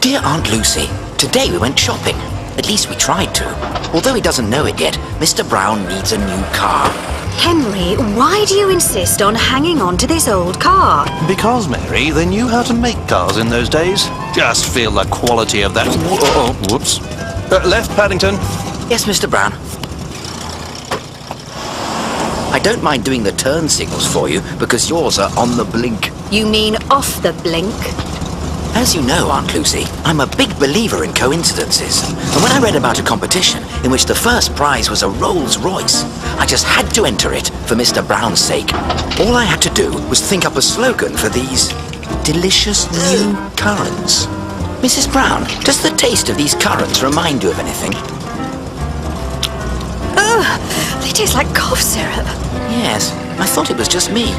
Dear Aunt Lucy, today we went shopping. At least we tried to. Although he doesn't know it yet, Mr. Brown needs a new car. Henry, why do you insist on hanging on to this old car? Because, Mary, they knew how to make cars in those days. Just feel the quality of that. Whoops. Left, Paddington. Yes, Mr. Brown. I don't mind doing the turn signals for you because yours are on the blink. You mean off the blink? As you know, Aunt Lucy, I'm a big believer in coincidences. And when I read about a competition in which the first prize was a Rolls-Royce, I just had to enter it for Mr. Brown's sake. All I had to do was think up a slogan for these delicious new currants. Mrs. Brown, does the taste of these currants remind you of anything? Oh, they taste like cough syrup. Yes, I thought it was just me.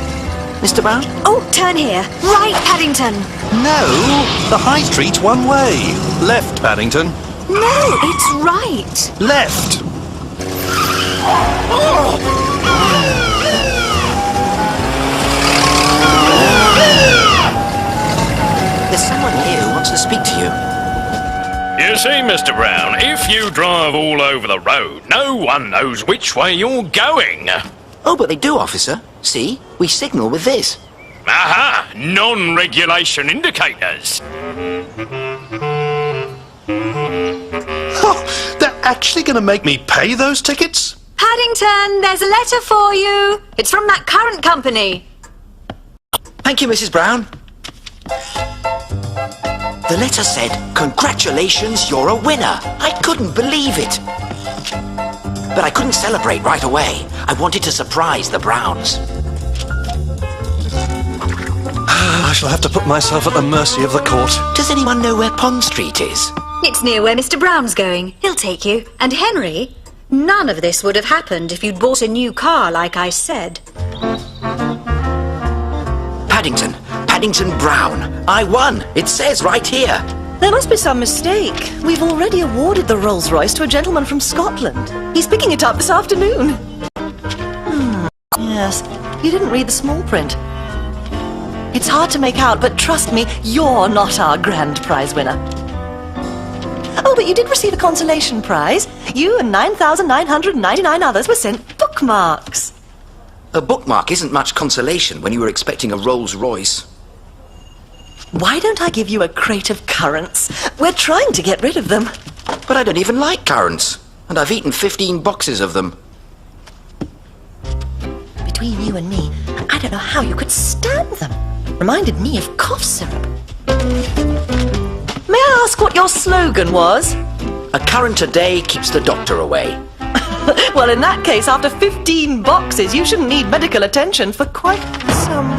Mr. Brown? Oh, turn here. Right, Paddington. No, the high street's one way. Left, Paddington. No, it's right. Left. There's someone here who wants to speak to you. You see, Mr. Brown, if you drive all over the road, no one knows which way you're going. Oh, but they do, officer. See? We signal with this. Aha! Non-regulation indicators. Oh, they're actually going to make me pay those tickets? Paddington, there's a letter for you. It's from that current company. Thank you, Mrs. Brown. The letter said, "Congratulations, you're a winner." I couldn't believe it. But I couldn't celebrate right away. I wanted to surprise the Browns. I shall have to put myself at the mercy of the court. Does anyone know where Pond Street is? It's near where Mr. Brown's going. He'll take you. And Henry, none of this would have happened if you'd bought a new car like I said. Paddington Brown. I won. It says right here. There must be some mistake. We've already awarded the Rolls-Royce to a gentleman from Scotland. He's picking it up this afternoon. Yes, you didn't read the small print. It's hard to make out, but trust me, you're not our grand prize winner. Oh, but you did receive a consolation prize. You and 9,999 others were sent bookmarks. A bookmark isn't much consolation when you were expecting a Rolls-Royce. Why don't I give you a crate of currants? We're trying to get rid of them. But I don't even like currants. And I've eaten 15 boxes of them. Between you and me, I don't know how you could stand them. Reminded me of cough syrup. May I ask what your slogan was? A currant a day keeps the doctor away. Well, in that case, after 15 boxes, you shouldn't need medical attention for quite some...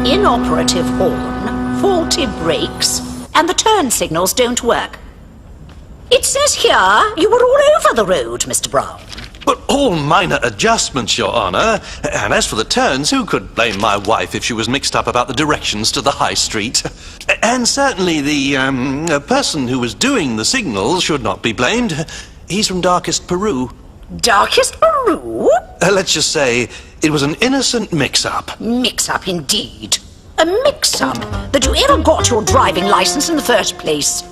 Inoperative horn, faulty brakes, and the turn signals don't work. It says here you were all over the road, Mr. Brown. But all minor adjustments, Your Honour. And as for the turns, who could blame my wife if she was mixed up about the directions to the high street? And certainly the person who was doing the signals should not be blamed. He's from darkest Peru. Darkest Peru? Let's just say it was an innocent mix-up. Mix-up indeed. A mix-up that you ever got your driving license in the first place.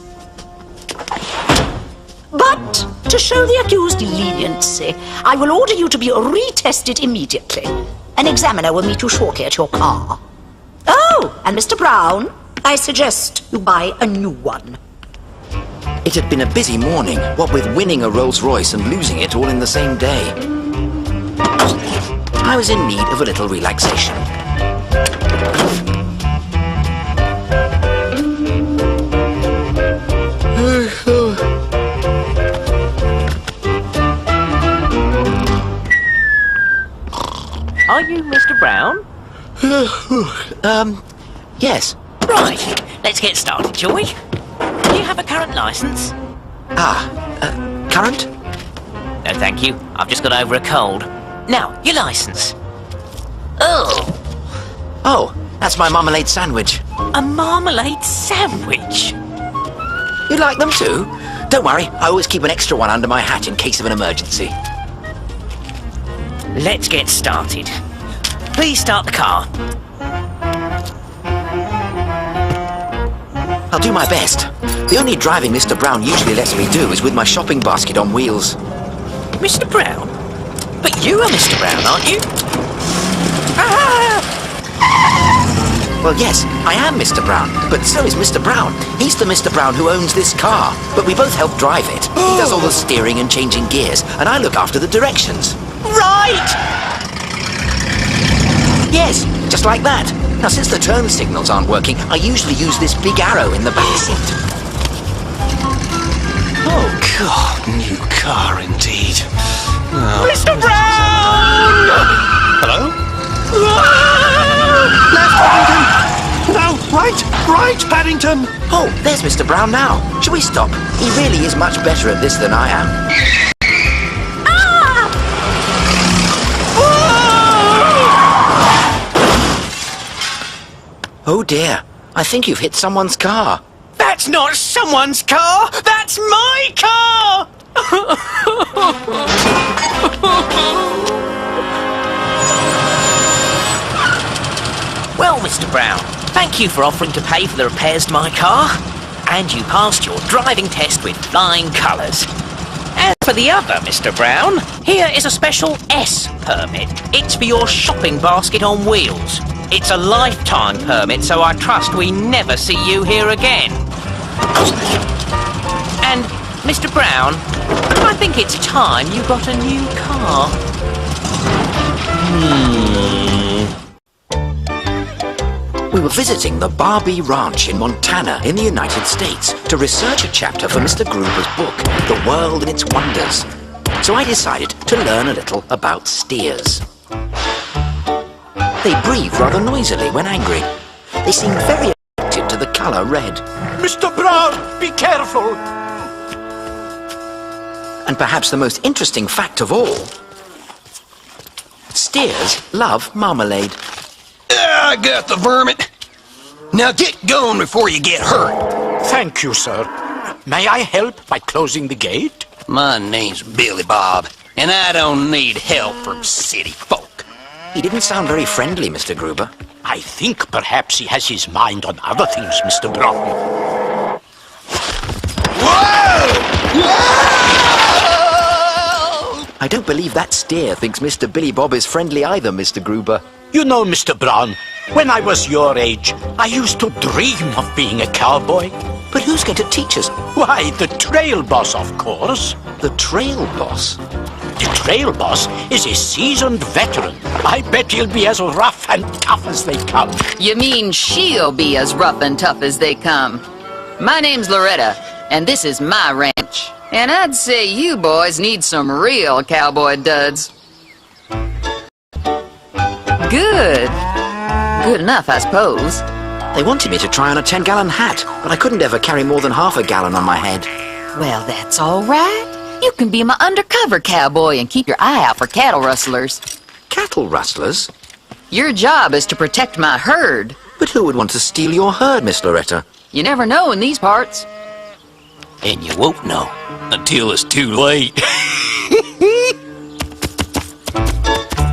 But, to show the accused leniency, I will order you to be retested immediately. An examiner will meet you shortly at your car. Oh, and Mr. Brown, I suggest you buy a new one. It had been a busy morning, what with winning a Rolls-Royce and losing it all in the same day. I was in need of a little relaxation. Are you Mr. Brown? Yes. Right, let's get started, shall we? Do you have a current licence? Current? No, thank you. I've just got over a cold. Now, your licence. Oh, that's my marmalade sandwich. A marmalade sandwich? You like them too? Don't worry, I always keep an extra one under my hat in case of an emergency. Let's get started. Please start the car. I'll do my best. The only driving Mr. Brown usually lets me do is with my shopping basket on wheels. Mr. Brown? But you are Mr. Brown, aren't you? Ah! Well, yes, I am Mr. Brown, but so is Mr. Brown. He's the Mr. Brown who owns this car, but we both help drive it. He does all the steering and changing gears, and I look after the directions. Right! Yes, just like that. Now, since the turn signals aren't working, I usually use this big arrow in the back seat. Oh, God, new car indeed. Oh. Mr. Brown! Hello? Left, Paddington! No, right, Paddington! Oh, there's Mr. Brown now. Shall we stop? He really is much better at this than I am. Oh dear, I think you've hit someone's car. That's not someone's car! That's my car! Well, Mr. Brown, thank you for offering to pay for the repairs to my car. And you passed your driving test with flying colours. As for the other, Mr. Brown, here is a special S permit. It's for your shopping basket on wheels. It's a lifetime permit, so I trust we never see you here again. And, Mr. Brown, I think it's time you got a new car. We were visiting the Barbie Ranch in Montana in the United States to research a chapter for Mr. Gruber's book, The World and Its Wonders. So I decided to learn a little about steers. They breathe rather noisily when angry. They seem very attracted to the colour red. Mr. Brown, be careful! And perhaps the most interesting fact of all, steers love marmalade. I got the vermin. Now get going before you get hurt. Thank you, sir. May I help by closing the gate? My name's Billy Bob, and I don't need help from city folk. He didn't sound very friendly, Mr. Gruber. I think perhaps he has his mind on other things, Mr. Brown. Whoa! I don't believe that steer thinks Mr. Billy Bob is friendly either, Mr. Gruber. You know, Mr. Brown, when I was your age, I used to dream of being a cowboy. But who's going to teach us? Why, the trail boss, of course. The trail boss? The trail boss is a seasoned veteran. I bet he'll be as rough and tough as they come. You mean she'll be as rough and tough as they come? My name's Loretta, and this is my ranch. And I'd say you boys need some real cowboy duds. Good. Good enough, I suppose. They wanted me to try on a 10-gallon hat, but I couldn't ever carry more than half a gallon on my head. Well, that's all right. You can be my undercover cowboy and keep your eye out for cattle rustlers. Cattle rustlers? Your job is to protect my herd. But who would want to steal your herd, Miss Loretta? You never know in these parts. And you won't know until it's too late.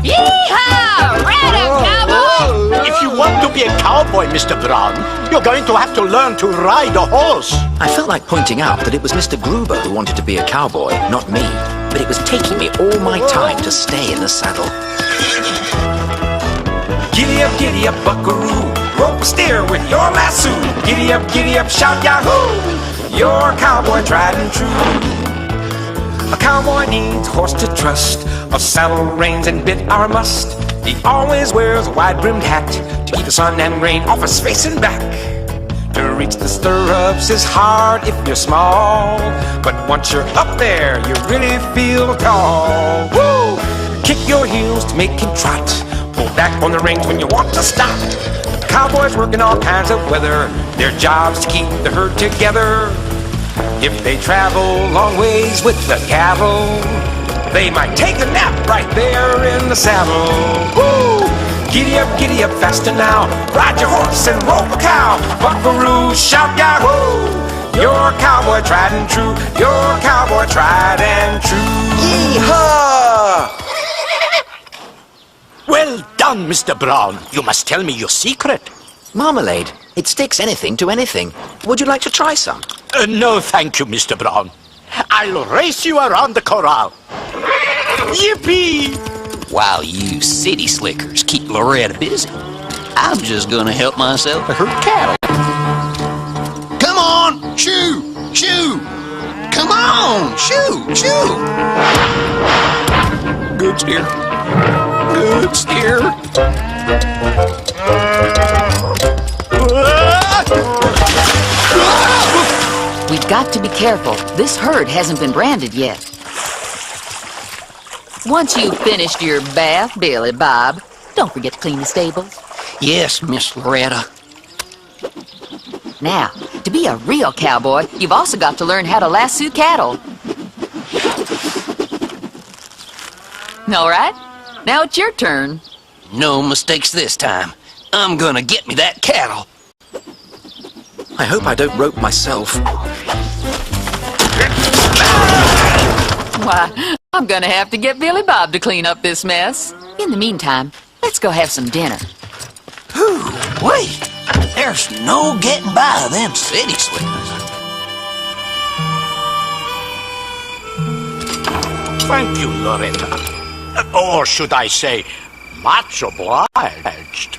Yeehaw! Ride up, cowboy! If you want to be a cowboy, Mr. Brown, you're going to have to learn to ride a horse. I felt like pointing out that it was Mr. Gruber who wanted to be a cowboy, not me. But it was taking me all my time to stay in the saddle. Giddy up, buckaroo. Rope a steer with your lasso. Giddy up, shout yahoo! You're a cowboy tried and true. A cowboy needs horse to trust. A saddle, reins, and bit are a must. He always wears a wide-brimmed hat to keep the sun and rain off his face and back. To reach the stirrups is hard if you're small, but once you're up there, you really feel tall. Woo! Kick your heels to make him trot. Pull back on the reins when you want to stop. Cowboys work in all kinds of weather. Their job's to keep the herd together. If they travel long ways with the cattle, they might take a nap right there in the saddle. Woo! Giddy up faster now. Ride your horse and rope a cow. Buckaroo, shout yahoo! You're a cowboy tried and true. You're a cowboy tried and true. Yee-haw! Well done, Mr. Brown. You must tell me your secret. Marmalade. It sticks anything to anything. Would you like to try some? No, thank you, Mr. Brown. I'll race you around the corral. Yippee! While you city slickers keep Loretta busy, I'm just gonna help myself to her cattle. Come on, shoo, shoo. Come on, shoo, shoo. Good steer. Good steer. We've got to be careful. This herd hasn't been branded yet. Once you've finished your bath, Billy Bob, don't forget to clean the stables. Yes, Miss Loretta. Now, to be a real cowboy, you've also got to learn how to lasso cattle. All right, now it's your turn. No mistakes this time. I'm gonna get me that cattle. I hope I don't rope myself. Why, I'm gonna have to get Billy Bob to clean up this mess. In the meantime, let's go have some dinner. Whew, wait. There's no getting by them city slickers. Thank you, Loretta. Or should I say, much obliged.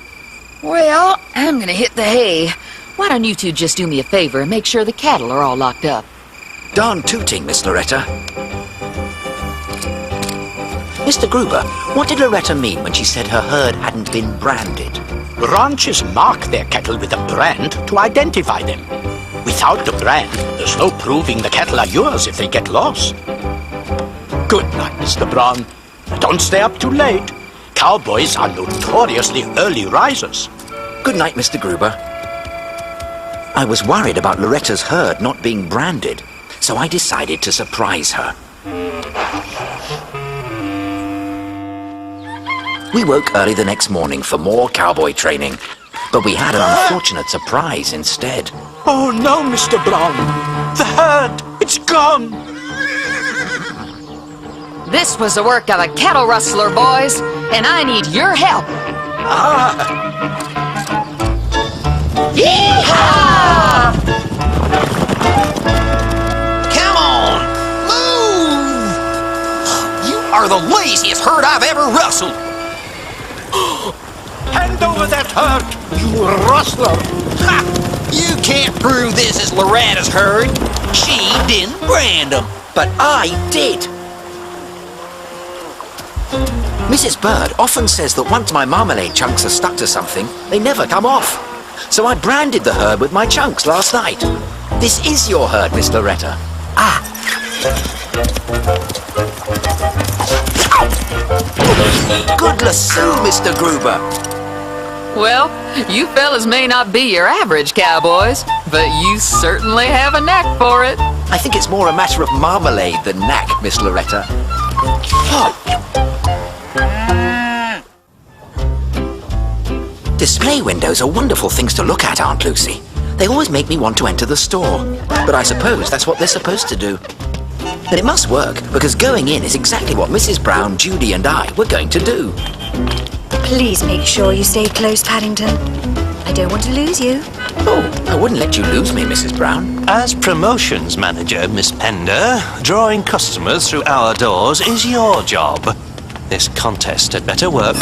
Well, I'm gonna hit the hay. Why don't you two just do me a favor and make sure the cattle are all locked up? Darn tooting, Miss Loretta. Mr. Gruber, what did Loretta mean when she said her herd hadn't been branded? Ranches mark their cattle with a brand to identify them. Without the brand, there's no proving the cattle are yours if they get lost. Good night, Mr. Brown. Don't stay up too late. Cowboys are notoriously early risers. Good night, Mr. Gruber. I was worried about Loretta's herd not being branded, so I decided to surprise her. We woke early the next morning for more cowboy training, but we had an unfortunate surprise instead. Oh no, Mr. Brown. The herd, it's gone. This was the work of a cattle rustler, boys, and I need your help. Yeehaw! Come on, move! You are the laziest herd I've ever rustled. Hand over that herd, you rustler. Ha! You can't prove this is Loretta's herd. She didn't brand them. But I did! Mrs. Bird often says that once my marmalade chunks are stuck to something, they never come off. So I branded the herd with my chunks last night. This is your herd, Miss Loretta. Ah! Good lasso, Mr. Gruber. Well, you fellas may not be your average cowboys, but you certainly have a knack for it. I think it's more a matter of marmalade than knack, Miss Loretta. Display windows are wonderful things to look at, Aunt Lucy. They always make me want to enter the store. But I suppose that's what they're supposed to do. But it must work, because going in is exactly what Mrs. Brown, Judy, and I were going to do. Please make sure you stay close, Paddington. I don't want to lose you. Oh, I wouldn't let you lose me, Mrs. Brown. As promotions manager, Miss Pender, drawing customers through our doors is your job. This contest had better work.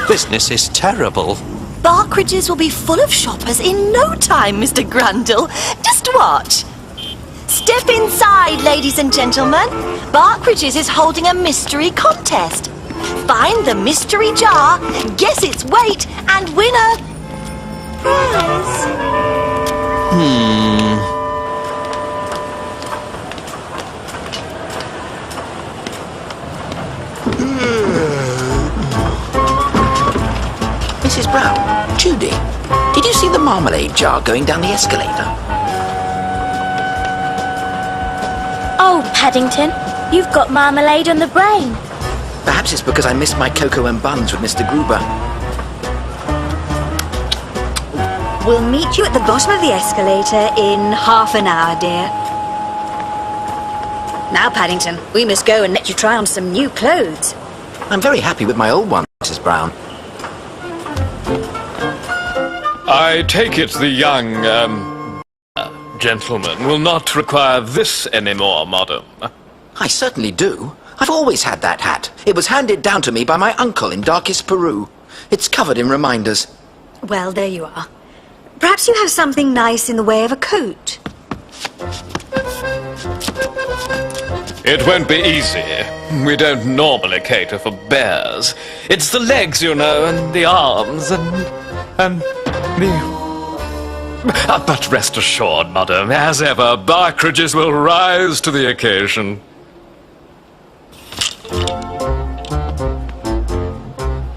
Business is terrible. Barkridges will be full of shoppers in no time, Mr. Grundle. Just watch. Step inside, ladies and gentlemen. Barkridges is holding a mystery contest. Find the mystery jar, guess its weight, and win a prize. Mrs. Brown, Judy, did you see the marmalade jar going down the escalator? Oh, Paddington, you've got marmalade on the brain. Perhaps it's because I missed my cocoa and buns with Mr. Gruber. We'll meet you at the bottom of the escalator in half an hour, dear. Now, Paddington, we must go and let you try on some new clothes. I'm very happy with my old one, Mrs. Brown. I take it the young, gentleman will not require this anymore, madam. I certainly do. I've always had that hat. It was handed down to me by my uncle in darkest Peru. It's covered in reminders. Well, there you are. Perhaps you have something nice in the way of a coat. It won't be easy. We don't normally cater for bears. It's the legs, you know, and the arms, and the... But rest assured, madam, as ever, Barkridges will rise to the occasion.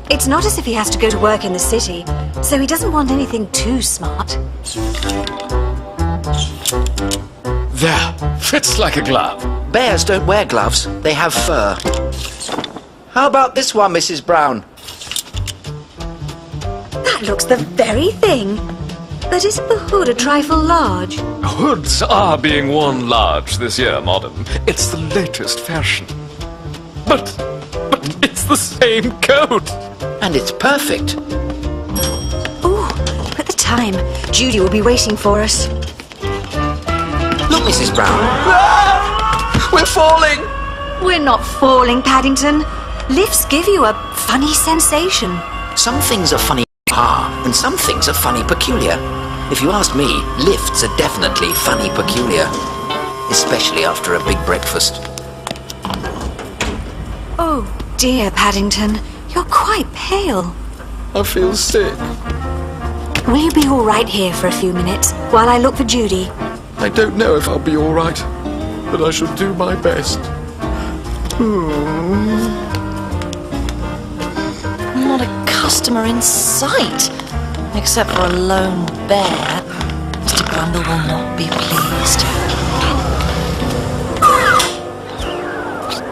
It's not as if he has to go to work in the city, so he doesn't want anything too smart. There, fits like a glove. Bears don't wear gloves. They have fur. How about this one, Mrs. Brown? That looks the very thing. But isn't the hood a trifle large? Hoods are being worn large this year, madam. It's the latest fashion. But it's the same coat. And it's perfect. Ooh, look at the time. Judy will be waiting for us. Look, Mrs. Brown. Ah! We're falling! We're not falling, Paddington. Lifts give you a funny sensation. Some things are funny and some things are funny peculiar. If you ask me, lifts are definitely funny peculiar. Especially after a big breakfast. Oh, dear, Paddington. You're quite pale. I feel sick. Will you be all right here for a few minutes while I look for Judy? I don't know if I'll be all right, but I shall do my best. Not a customer in sight, except for a lone bear. Mr. Grundle will not be pleased.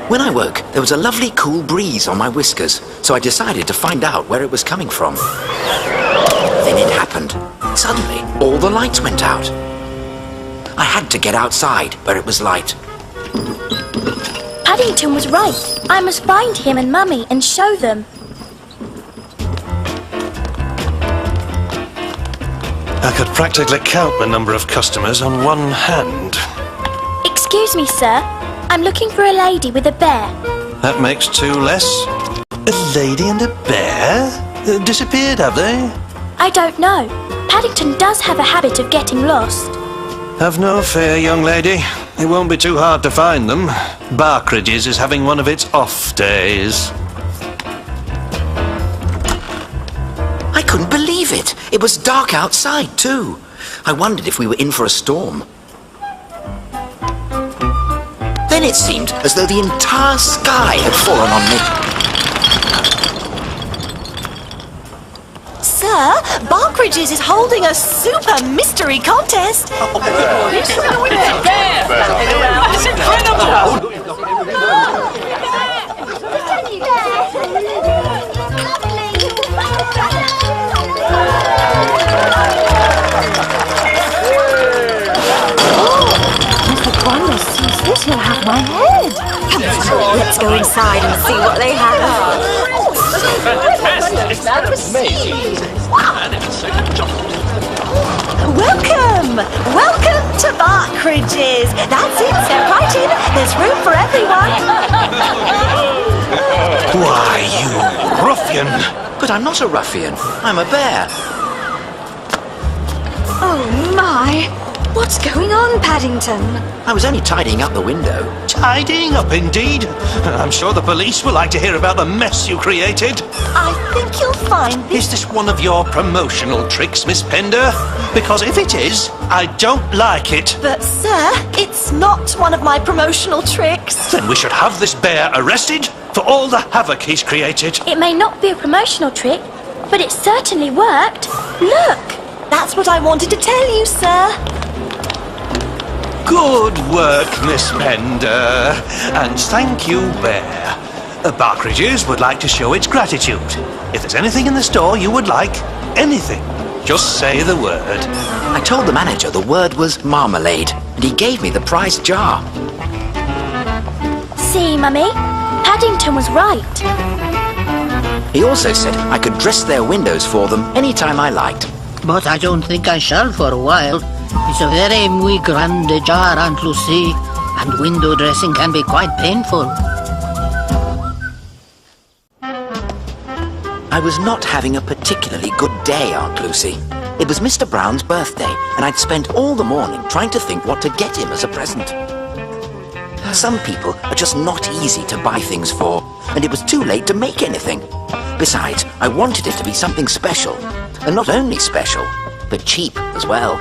When I woke, there was a lovely cool breeze on my whiskers, so I decided to find out where it was coming from. Then it happened. Suddenly, all the lights went out. I had to get outside where it was light. Paddington was right. I must find him and Mummy and show them. I could practically count the number of customers on one hand. Excuse me, sir. I'm looking for a lady with a bear. That makes two less. A lady and a bear? Disappeared, have they? I don't know. Paddington does have a habit of getting lost. Have no fear, young lady. It won't be too hard to find them. Barkridges is having one of its off days. I couldn't believe it. It was dark outside, too. I wondered if we were in for a storm. Then it seemed as though the entire sky had fallen on me. Sir, Barkridges is holding a super mystery contest. It's incredible! Mr. Grundle sees this, he'll have my head. Come on, let's go inside and see what they have. Welcome to Barkridges. That's it, step right in. There's room for everyone. Why, you ruffian! But I'm not a ruffian. I'm a bear. Oh, my. What's going on, Paddington? I was only tidying up the window. Tidying up, indeed. I'm sure the police would like to hear about the mess you created. I think you'll find this... Is this one of your promotional tricks, Miss Pender? Because if it is, I don't like it. But, sir, it's not one of my promotional tricks. Then we should have this bear arrested for all the havoc he's created. It may not be a promotional trick, but it certainly worked. Look! That's what I wanted to tell you, sir. Good work, Miss Pender. And thank you, Bear. Barkridges would like to show its gratitude. If there's anything in the store you would like, anything, just say the word. I told the manager the word was marmalade, and he gave me the prize jar. See, Mummy? Paddington was right. He also said I could dress their windows for them anytime I liked. But I don't think I shall for a while. It's a very muy grande jar, Aunt Lucy, and window dressing can be quite painful. I was not having a particularly good day, Aunt Lucy. It was Mr. Brown's birthday, and I'd spent all the morning trying to think what to get him as a present. Some people are just not easy to buy things for, and it was too late to make anything. Besides, I wanted it to be something special, and not only special, but cheap as well.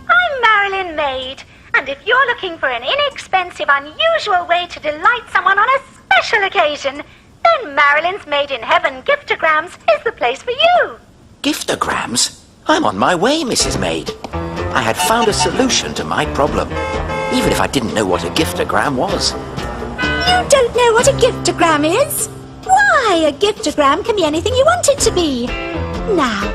I'm Marilyn Maid, and if you're looking for an inexpensive, unusual way to delight someone on a special occasion, then Marilyn's Made in Heaven giftograms is the place for you. Giftograms? I'm on my way, Mrs. Maid. I had found a solution to my problem, even if I didn't know what a giftogram was. You don't know what a giftogram is? Why, a giftogram can be anything you want it to be. Now,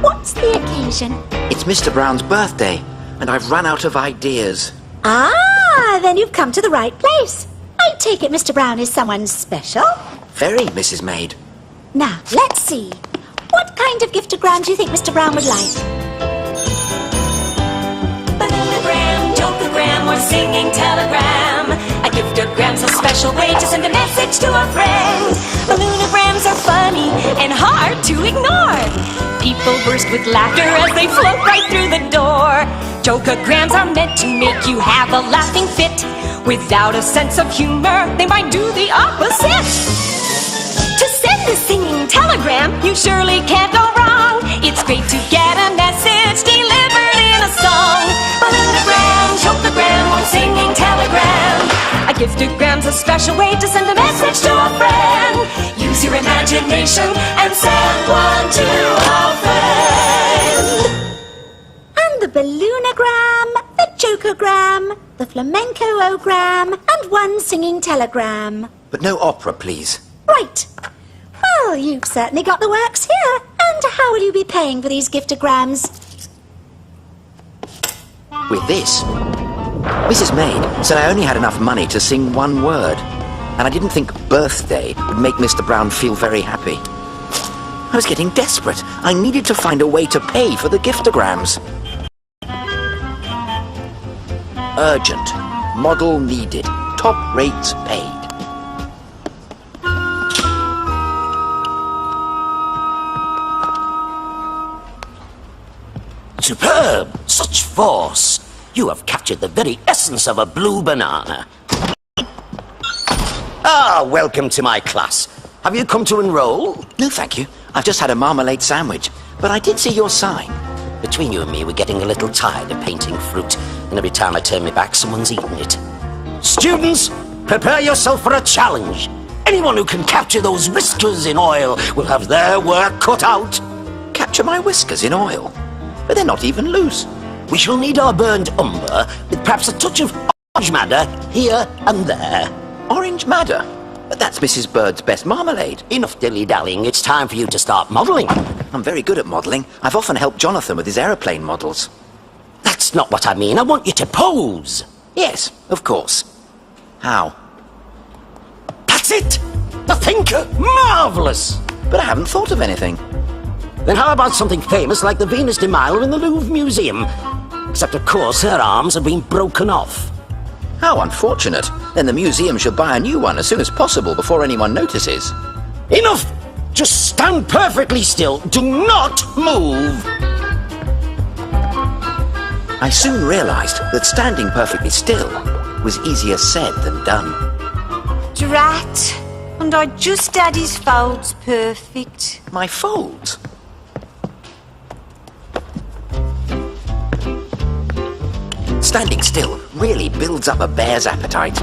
what's the occasion? It's Mr. Brown's birthday, and I've run out of ideas. Ah, then you've come to the right place. I take it Mr. Brown is someone special? Very, Mrs. Maid. Now, let's see. What kind of giftogram do you think Mr. Brown would like? Balloon-o-gram, joke-o-gram, or singing telegram. A giftogram's a special way to send a message to a friend. Balloon-o-grams are funny and hard to ignore. People burst with laughter as they float right through the door. Joke-o-grams are meant to make you have a laughing fit. Without a sense of humor, they might do the opposite. To send a singing telegram, you surely can't go wrong. It's great to get a message delivered in a song. Balloon-o-gram, joke-o-gram, or singing telegram. A giftogram's a special way to send a message to a friend. Use your imagination and send one to a friend. And the balloonogram, the jokeogram, the flamenco-ogram, and one singing telegram. But no opera, please. Right. Well, you've certainly got the works here. And how will you be paying for these giftograms? With this. Mrs. Maid said I only had enough money to sing one word, and I didn't think birthday would make Mr. Brown feel very happy. I was getting desperate. I needed to find a way to pay for the giftograms. Urgent. Model needed. Top rates paid. Superb! Such force! You have captured the very essence of a blue banana. Ah, welcome to my class. Have you come to enroll? No, thank you. I've just had a marmalade sandwich, but I did see your sign. Between you and me, we're getting a little tired of painting fruit, and every time I turn my back, someone's eating it. Students, prepare yourself for a challenge. Anyone who can capture those whiskers in oil will have their work cut out. Capture my whiskers in oil? But they're not even loose. We shall need our burned umber with perhaps a touch of orange madder here and there. Orange madder? But that's Mrs. Bird's best marmalade. Enough dilly-dallying. It's time for you to start modelling. I'm very good at modelling. I've often helped Jonathan with his aeroplane models. That's not what I mean. I want you to pose. Yes, of course. How? That's it! The thinker! Marvellous! But I haven't thought of anything. Then how about something famous like the Venus de Milo in the Louvre Museum? Except, of course, her arms have been broken off. How unfortunate. Then the museum should buy a new one as soon as possible before anyone notices. Enough! Just stand perfectly still. Do not move! I soon realized that standing perfectly still was easier said than done. Drat. And I just had his folds perfect. My folds? Standing still really builds up a bear's appetite.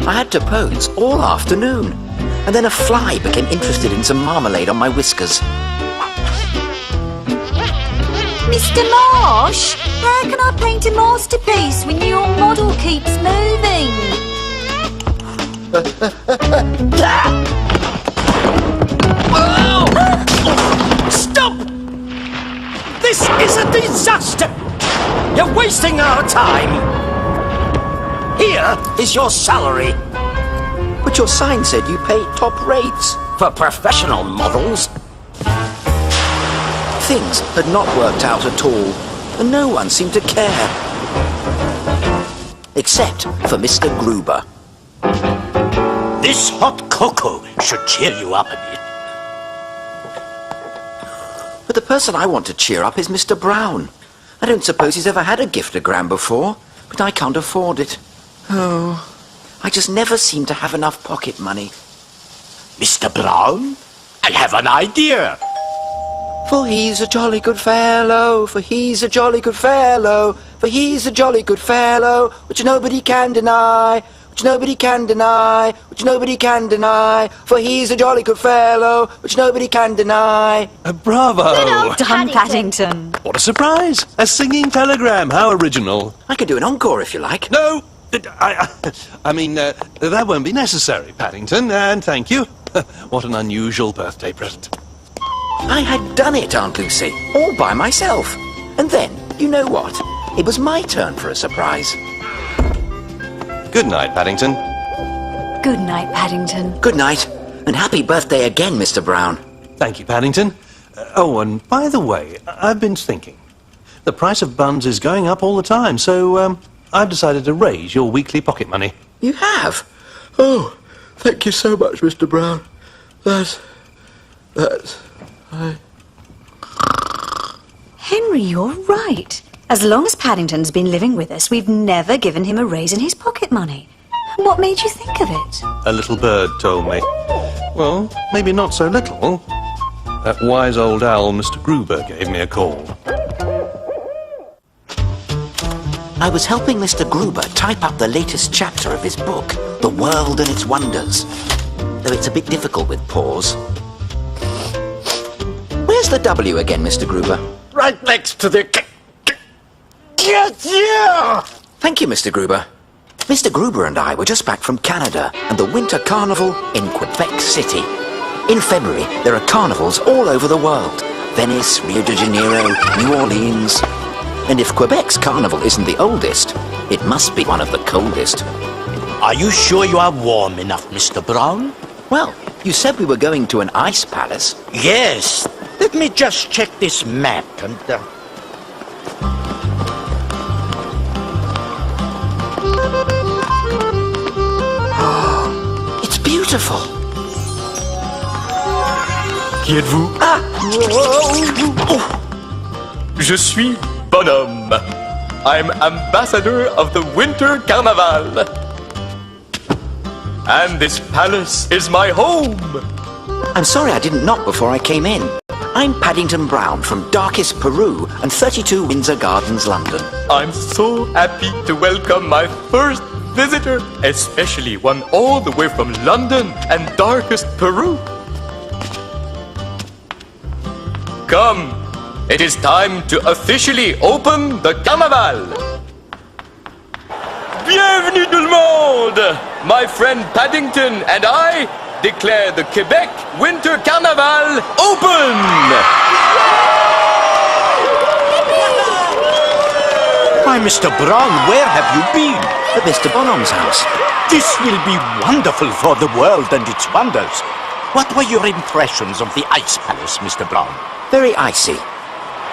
I had to pose all afternoon, and then a fly became interested in some marmalade on my whiskers. Mr. Marsh, how can I paint a masterpiece when your model keeps moving? Stop! This is a disaster! You're wasting our time! Here is your salary. But But your sign said you pay top rates. For professional models? Things had not worked out at all, and no one seemed to care. Except for Mr. Gruber. This hot cocoa should cheer you up a bit. But the person I want to cheer up is Mr. Brown. I don't suppose he's ever had a giftogram before, but I can't afford it. Oh, I just never seem to have enough pocket money. Mr. Brown, I have an idea. For he's a jolly good fellow, for he's a jolly good fellow, for he's a jolly good fellow, which nobody can deny, which nobody can deny, which nobody can deny, for he's a jolly good fellow, which nobody can deny. Bravo! Well done, Paddington. What a surprise! A singing telegram, how original. I can do an encore if you like. No! I mean, that won't be necessary, Paddington, and thank you. What an unusual birthday present. I had done it, Aunt Lucy, all by myself. And then, you know what? It was my turn for a surprise. Good night, Paddington. Good night, Paddington. Good night, and happy birthday again, Mr. Brown. Thank you, Paddington. Oh, and by the way, I've been thinking. The price of buns is going up all the time, so I've decided to raise your weekly pocket money. You have? Oh, thank you so much, Mr. Brown. Henry, you're right. As long as Paddington's been living with us, we've never given him a raise in his pocket money. What made you think of it? A little bird told me. Well, maybe not so little. That wise old owl, Mr. Gruber, gave me a call. I was helping Mr. Gruber type up the latest chapter of his book, The World and Its Wonders. Though it's a bit difficult with pause. Where's the W again, Mr. Gruber? Right next to the... Thank you, Mr. Gruber. Mr. Gruber and I were just back from Canada and the Winter Carnival in Quebec City. In February, there are carnivals all over the world. Venice, Rio de Janeiro, New Orleans. And if Quebec's carnival isn't the oldest, it must be one of the coldest. Are you sure you are warm enough, Mr. Brown? Well, you said we were going to an ice palace. Yes. Let me just check this map and... It's beautiful. Qui êtes-vous? Je suis Bonhomme. I'm ambassador of the Winter Carnival. And this palace is my home. I'm sorry I didn't knock before I came in. I'm Paddington Brown from darkest Peru and 32 Windsor Gardens, London. I'm so happy to welcome my first visitor, especially one all the way from London and darkest Peru. Come, it is time to officially open the Carnival. Bienvenue tout le monde! My friend Paddington and I declare the Quebec Winter Carnival open! Why, Mr. Brown, where have you been? At Mr. Bonhomme's house. This will be wonderful for the world and its wonders. What were your impressions of the Ice Palace, Mr. Brown? Very icy.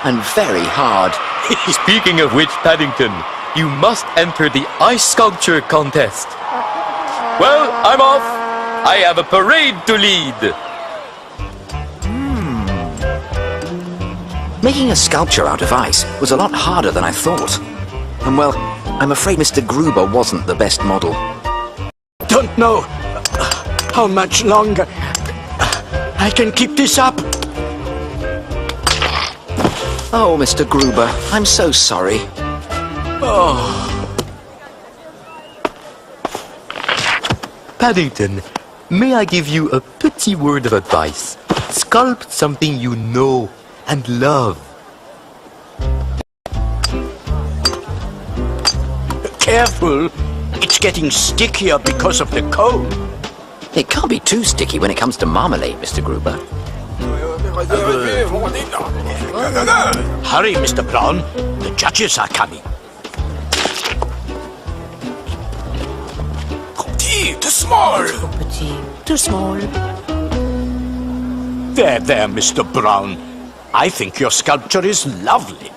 And very hard. Speaking of which, Paddington, you must enter the ice sculpture contest. Well, I'm off. I have a parade to lead. Making a sculpture out of ice was a lot harder than I thought. And well, I'm afraid Mr. Gruber wasn't the best model. Don't know how much longer I can keep this up. Oh, Mr. Gruber, I'm so sorry. Oh. Paddington, may I give you a petit word of advice? Sculpt something you know and love. Careful, it's getting stickier because of the cold. It can't be too sticky when it comes to marmalade, Mr. Gruber. Hurry, Mr. Brown. The judges are coming. Too small. petit, too small. There, Mr. Brown. I think your sculpture is lovely.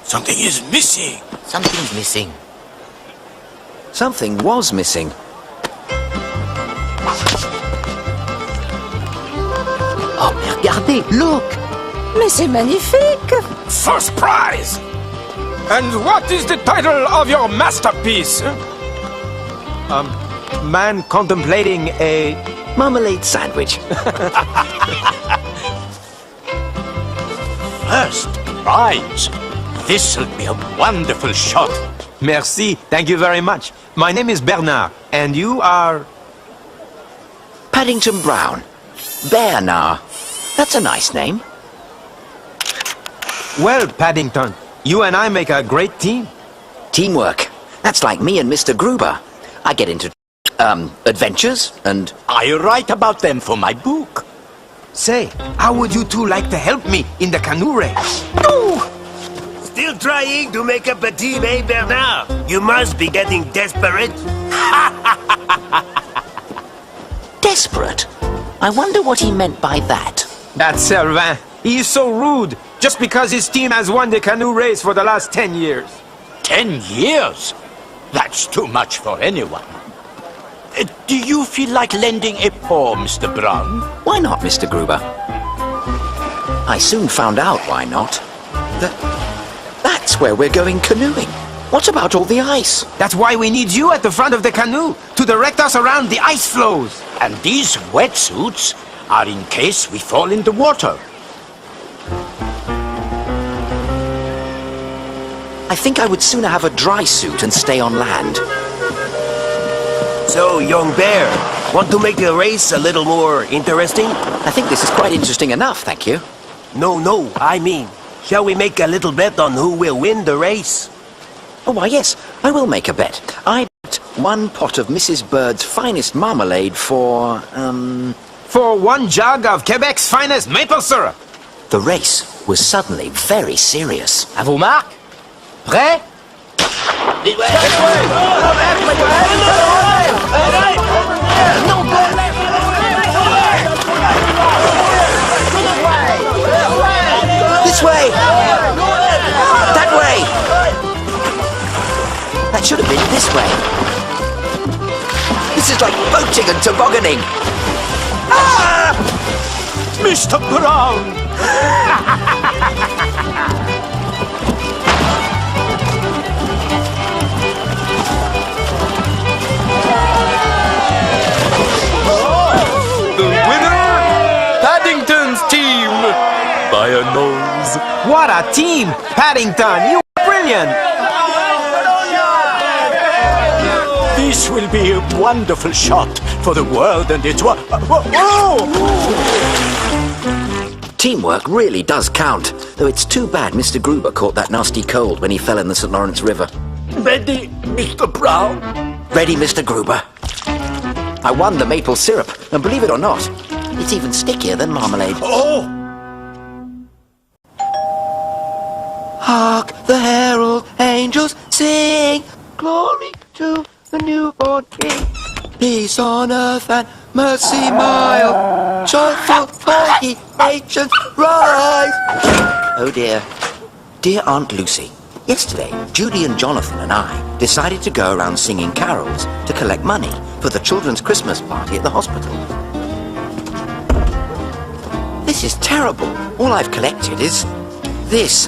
Something is missing. Something's missing. Something was missing. Oh, mais regardez, look! Mais c'est magnifique! First prize! And what is the title of your masterpiece? Man contemplating a marmalade sandwich. First prize! This'll be a wonderful shot. Merci, thank you very much. My name is Bernard, and you are... Paddington Brown. Bernard. That's a nice name. Well, Paddington, you and I make a great team. Teamwork. That's like me and Mr. Gruber. I get into, adventures, and... I write about them for my book. Say, how would you two like to help me in the canoe race? Still trying to make up a team, eh, Bernard? You must be getting desperate. Desperate? I wonder what he meant by that. That's Selvin. He is so rude, just because his team has won the canoe race for the last 10 years. 10 years? That's too much for anyone. Do you feel like lending a paw, Mr. Brown? Why not, Mr. Gruber? I soon found out why not. That's where we're going canoeing. What about all the ice? That's why we need you at the front of the canoe, to direct us around the ice floes. And these wetsuits are in case we fall in the water. I think I would sooner have a dry suit and stay on land. So, young bear, want to make the race a little more interesting? I think this is quite interesting enough, thank you. No, I mean, shall we make a little bet on who will win the race? Oh, why, yes, I will make a bet. I bet 1 pot of Mrs. Bird's finest marmalade for, For 1 jug of Quebec's finest maple syrup. The race was suddenly very serious. À vos marques? Prêt? This way! That way! That should have been this way. This is like boating and tobogganing. Ah! Mr. Brown! The winner, Paddington's team, by a nose. What a team! Paddington, you are brilliant! This will be a wonderful shot for the world and its... Teamwork really does count, though it's too bad Mr. Gruber caught that nasty cold when he fell in the St. Lawrence River. Ready, Mr. Brown? Ready, Mr. Gruber. I won the maple syrup, and believe it or not, it's even stickier than marmalade. Oh! Hark the herald angels sing, glory to the newborn King. Peace on earth and mercy mild, joyful all ye nations rise. Oh dear. Dear Aunt Lucy, yesterday, Judy and Jonathan and I decided to go around singing carols to collect money for the children's Christmas party at the hospital. This is terrible. All I've collected is this.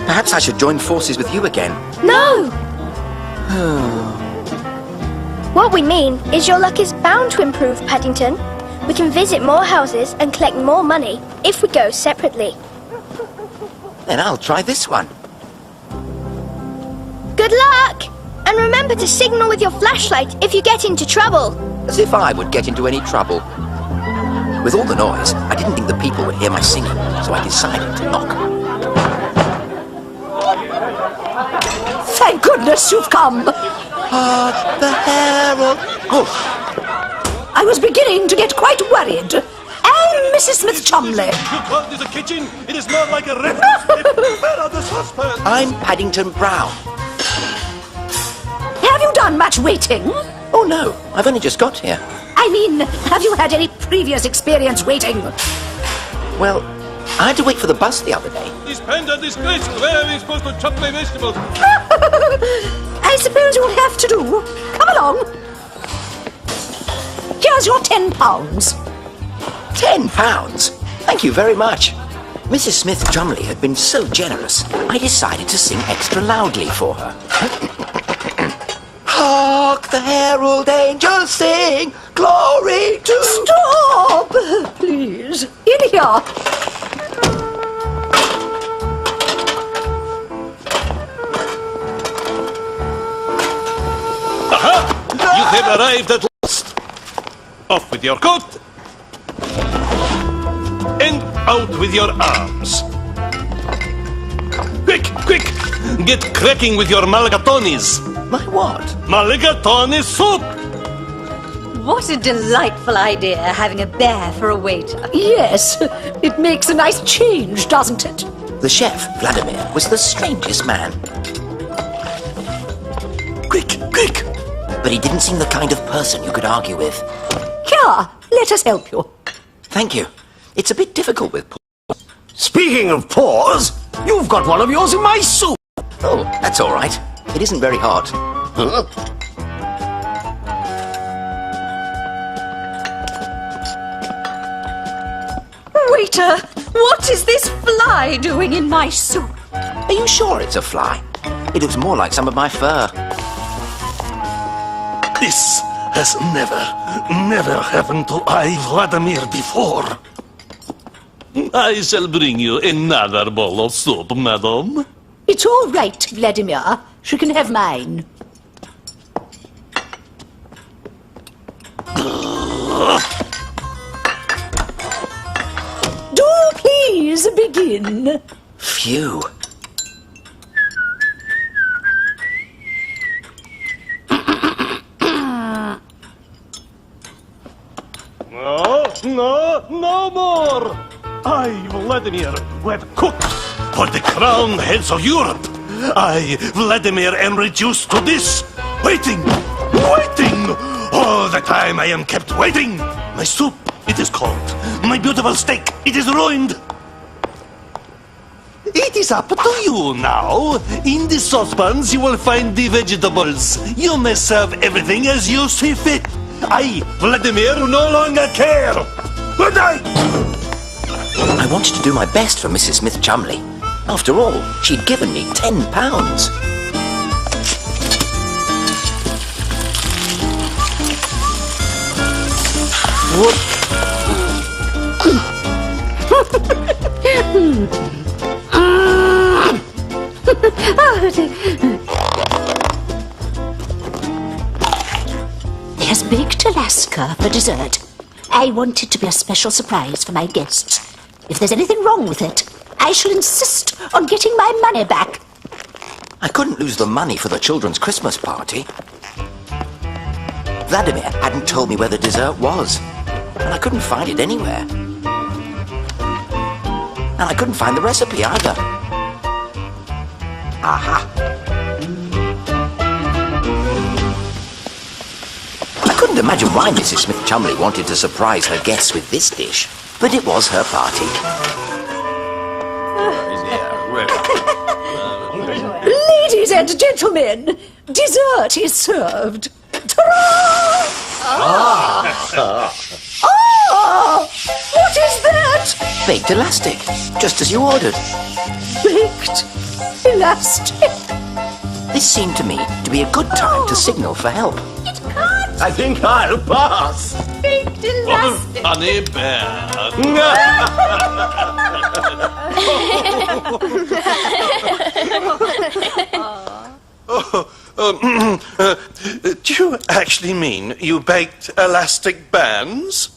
Perhaps I should join forces with you again. No! What we mean is your luck is bound to improve, Paddington. We can visit more houses and collect more money if we go separately. Then I'll try this one. Good luck! And remember to signal with your flashlight if you get into trouble. As if I would get into any trouble. With all the noise, I didn't think the people would hear my singing, so I decided to knock. Thank goodness you've come! Hark the herald... Oh! I was beginning to get quite worried. And Mrs. Smith Chumley. There's a kitchen. It is not like a restaurant. Where are the saucepans? I'm Paddington Brown. Have you done much waiting? Oh no, I've only just got here. I mean, have you had any previous experience waiting? Well, I had to wait for the bus the other day. This panda disgrace. Where are we supposed to chop my vegetables? I suppose you'll have to do. Come along. Here's your £10. £10? Thank you very much. Mrs. Smith Drumley had been so generous, I decided to sing extra loudly for her. Hark the herald angels sing, glory to... Stop! Please. In here. Aha! You have arrived at last. Off with your coat. And out with your arms. Quick, quick! Get cracking with your mulligatonis. My what? Mulligatawny soup! What a delightful idea, having a bear for a waiter. Yes, it makes a nice change, doesn't it? The chef, Vladimir, was the strangest man. Quick, quick! But he didn't seem the kind of person you could argue with. Here, let us help you. Thank you. It's a bit difficult with paws. Speaking of paws, you've got one of yours in my soup. Oh, that's all right. It isn't very hot. Huh? Waiter, what is this fly doing in my soup? Are you sure it's a fly? It looks more like some of my fur. This has never happened to I, Vladimir, before. I shall bring you another bowl of soup, madam. It's all right, Vladimir. She can have mine. Do please begin. Phew. No more! I, Vladimir, who have cooked for the crowned heads of Europe. I, Vladimir, am reduced to this. Waiting! All the time I am kept waiting. My soup, it is cold. My beautiful steak, it is ruined. It is up to you now. In the saucepans you will find the vegetables. You may serve everything as you see fit. I, Vladimir, no longer care. Good night! I wanted to do my best for Mrs. Smith Chumley. After all, she'd given me £10. There's baked Alaska for dessert. I want it to be a special surprise for my guests. If there's anything wrong with it, I shall insist on getting my money back. I couldn't lose the money for the children's Christmas party. Vladimir hadn't told me where the dessert was, and I couldn't find it anywhere. And I couldn't find the recipe either. Aha! I couldn't imagine why Mrs. Smith Chumley wanted to surprise her guests with this dish, but it was her party. Ladies and gentlemen, dessert is served. Ta-da! Ah! What is that? Baked elastic, just as you ordered. Baked elastic? This seemed to me to be a good time to signal for help. I think I'll pass. Baked elastic. Honey bear. Do you actually mean you baked elastic bands?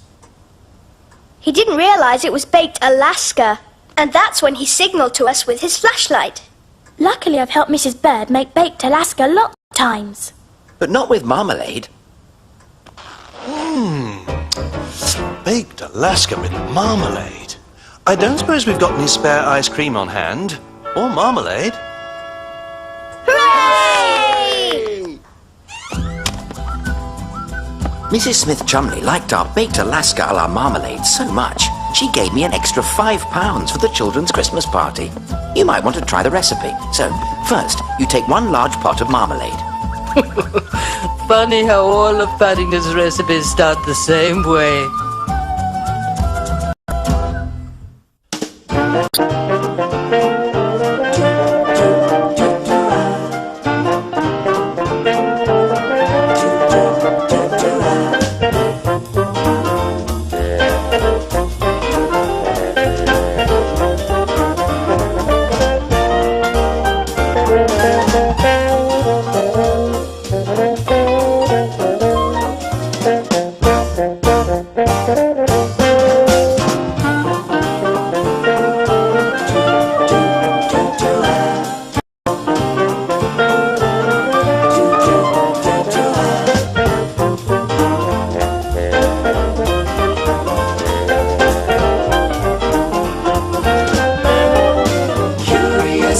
He didn't realize it was baked Alaska, and that's when he signaled to us with his flashlight. Luckily, I've helped Mrs. Bird make baked Alaska lots of times. But not with marmalade. Baked Alaska with marmalade. I don't suppose we've got any spare ice cream on hand. Or marmalade. Hooray! Mrs. Smith-Chumley liked our baked Alaska a la marmalade so much, she gave me an extra £5 for the children's Christmas party. You might want to try the recipe. So, first, you take 1 large pot of marmalade. Funny how all of Paddington's recipes start the same way.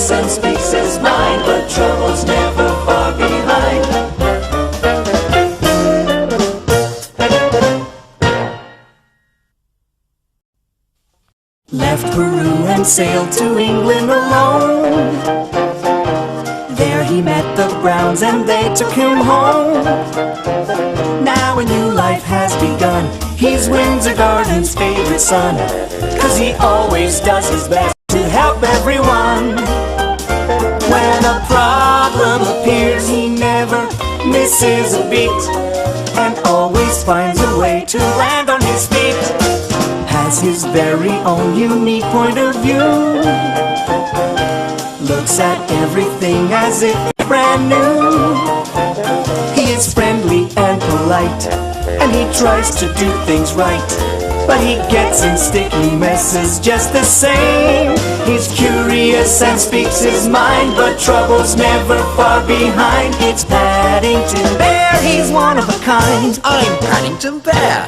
And speaks his mind, but trouble's never far behind. Left Peru and sailed to England alone. There he met the Browns and they took him home. Now a new life has begun. He's Windsor Garden's favorite son, 'cause he always does his best to help everyone. When a problem appears, he never misses a beat and always finds a way to land on his feet. Has his very own unique point of view. Looks at everything as if it's brand new. He is friendly and polite, and he tries to do things right. But he gets in sticky messes just the same. He's curious and speaks his mind, but trouble's never far behind. It's Paddington Bear, he's one of a kind. I'm Paddington Bear.